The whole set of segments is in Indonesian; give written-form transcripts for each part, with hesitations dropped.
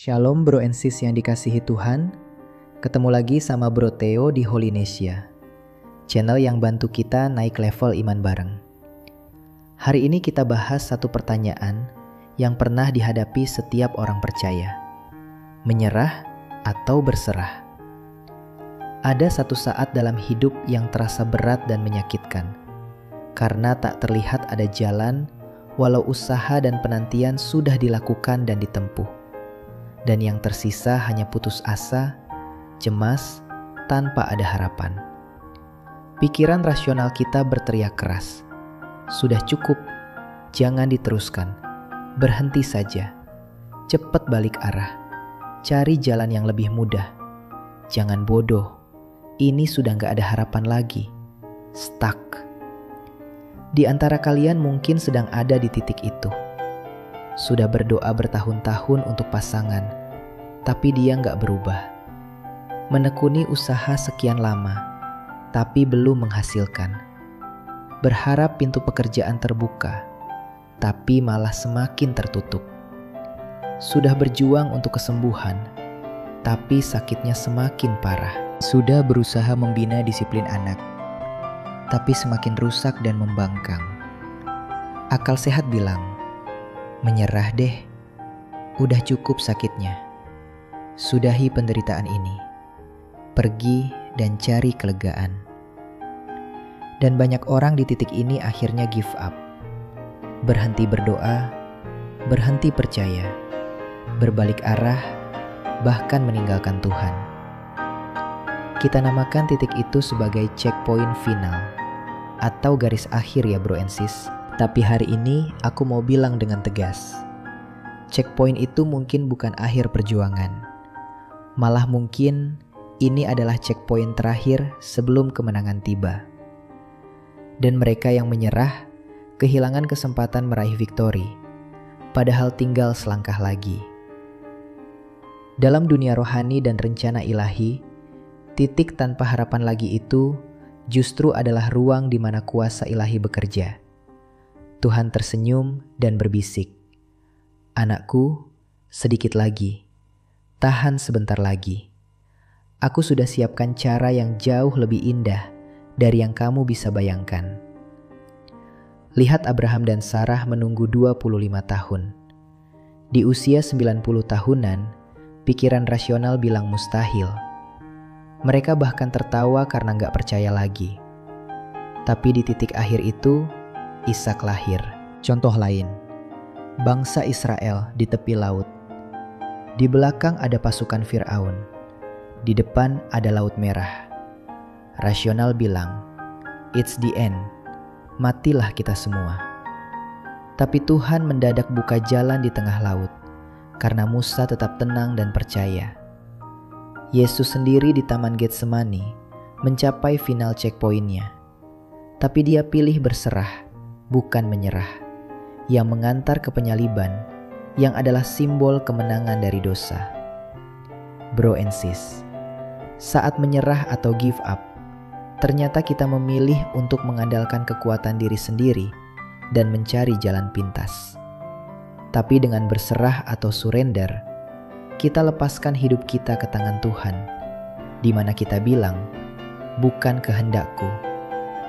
Shalom bro and sis yang dikasihi Tuhan. Ketemu lagi sama Bro Theo di Holynesia, channel yang bantu kita naik level iman bareng. Hari ini kita bahas satu pertanyaan yang pernah dihadapi setiap orang percaya. Menyerah atau berserah? Ada satu saat dalam hidup yang terasa berat dan menyakitkan, karena tak terlihat ada jalan walau usaha dan penantian sudah dilakukan dan ditempuh. Dan yang tersisa hanya putus asa, cemas, tanpa ada harapan. Pikiran rasional kita berteriak keras, "Sudah cukup, jangan diteruskan, berhenti saja, cepat balik arah, cari jalan yang lebih mudah, jangan bodoh, ini sudah gak ada harapan lagi, stuck." Di antara kalian mungkin sedang ada di titik itu. Sudah berdoa bertahun-tahun untuk pasangan, tapi dia gak berubah. Menekuni usaha sekian lama, tapi belum menghasilkan. Berharap pintu pekerjaan terbuka, tapi malah semakin tertutup. Sudah berjuang untuk kesembuhan, tapi sakitnya semakin parah. Sudah berusaha membina disiplin anak, tapi semakin rusak dan membangkang. Akal sehat bilang, "Menyerah deh, udah cukup sakitnya. Sudahi penderitaan ini. Pergi dan cari kelegaan." Dan banyak orang di titik ini akhirnya give up. Berhenti berdoa, berhenti percaya, berbalik arah, bahkan meninggalkan Tuhan. Kita namakan titik itu sebagai checkpoint final atau garis akhir ya bro and sis. Tapi hari ini aku mau bilang dengan tegas, checkpoint itu mungkin bukan akhir perjuangan. Malah mungkin ini adalah checkpoint terakhir sebelum kemenangan tiba. Dan mereka yang menyerah kehilangan kesempatan meraih victory, padahal tinggal selangkah lagi. Dalam dunia rohani dan rencana ilahi, titik tanpa harapan lagi itu justru adalah ruang di mana kuasa ilahi bekerja. Tuhan tersenyum dan berbisik, "Anakku, sedikit lagi, tahan sebentar lagi. Aku sudah siapkan cara yang jauh lebih indah dari yang kamu bisa bayangkan." Lihat Abraham dan Sarah menunggu 25 tahun. Di usia 90 tahunan, pikiran rasional bilang mustahil. Mereka bahkan tertawa karena gak percaya lagi. Tapi di titik akhir itu, Ishak lahir. Contoh lain, bangsa Israel di tepi laut. Di belakang ada pasukan Firaun. Di depan ada Laut Merah. Rasional bilang, "It's the end. Matilah kita semua." Tapi Tuhan mendadak buka jalan di tengah laut, karena Musa tetap tenang dan percaya. Yesus sendiri di Taman Getsemani mencapai final checkpointnya. Tapi dia pilih berserah, bukan menyerah, yang mengantar ke penyaliban, yang adalah simbol kemenangan dari dosa. Bro and sis, saat menyerah atau give up, ternyata kita memilih untuk mengandalkan kekuatan diri sendiri dan mencari jalan pintas. Tapi dengan berserah atau surrender, kita lepaskan hidup kita ke tangan Tuhan, di mana kita bilang, "Bukan kehendakku,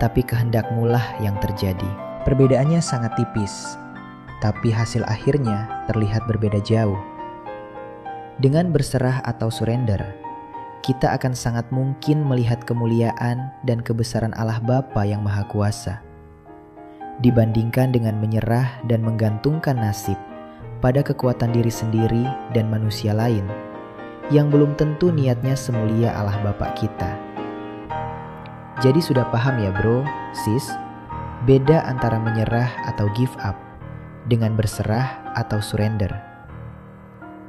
tapi kehendak-Mu lah yang terjadi." Perbedaannya sangat tipis, tapi hasil akhirnya terlihat berbeda jauh. Dengan berserah atau surrender, kita akan sangat mungkin melihat kemuliaan dan kebesaran Allah Bapa yang Maha Kuasa. Dibandingkan dengan menyerah dan menggantungkan nasib pada kekuatan diri sendiri dan manusia lain, yang belum tentu niatnya semulia Allah Bapa kita. Jadi sudah paham ya bro, sis? Beda antara menyerah atau give up dengan berserah atau surrender.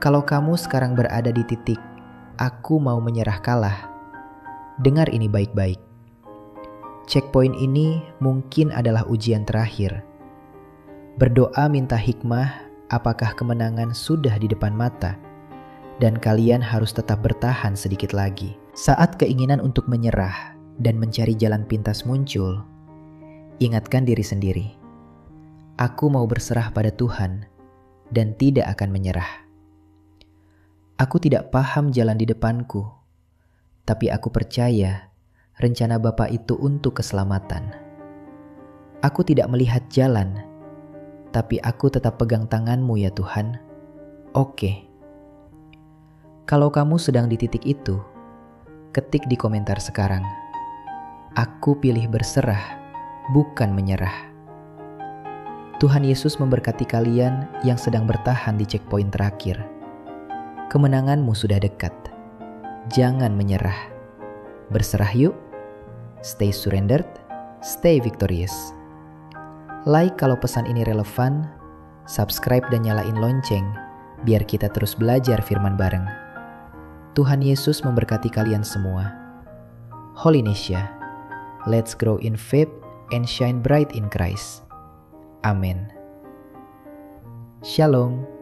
Kalau kamu sekarang berada di titik "aku mau menyerah kalah", dengar ini baik-baik. Checkpoint ini mungkin adalah ujian terakhir. Berdoa minta hikmah apakah kemenangan sudah di depan mata, dan kalian harus tetap bertahan sedikit lagi. Saat keinginan untuk menyerah dan mencari jalan pintas muncul, ingatkan diri sendiri, "Aku mau berserah pada Tuhan dan tidak akan menyerah." Aku tidak paham jalan di depanku, tapi aku percaya rencana Bapa itu untuk keselamatan. Aku tidak melihat jalan, tapi aku tetap pegang tangan-Mu ya Tuhan. Oke. Kalau kamu sedang di titik itu, ketik di komentar sekarang. Aku pilih berserah, bukan menyerah. Tuhan Yesus memberkati kalian yang sedang bertahan di checkpoint terakhir. Kemenanganmu sudah dekat. Jangan menyerah. Berserah yuk. Stay surrendered, stay victorious. Like kalau pesan ini relevan, subscribe dan nyalain lonceng biar kita terus belajar firman bareng. Tuhan Yesus memberkati kalian semua. Holynesia, let's grow in faith and shine bright in Christ. Amin. Shalom.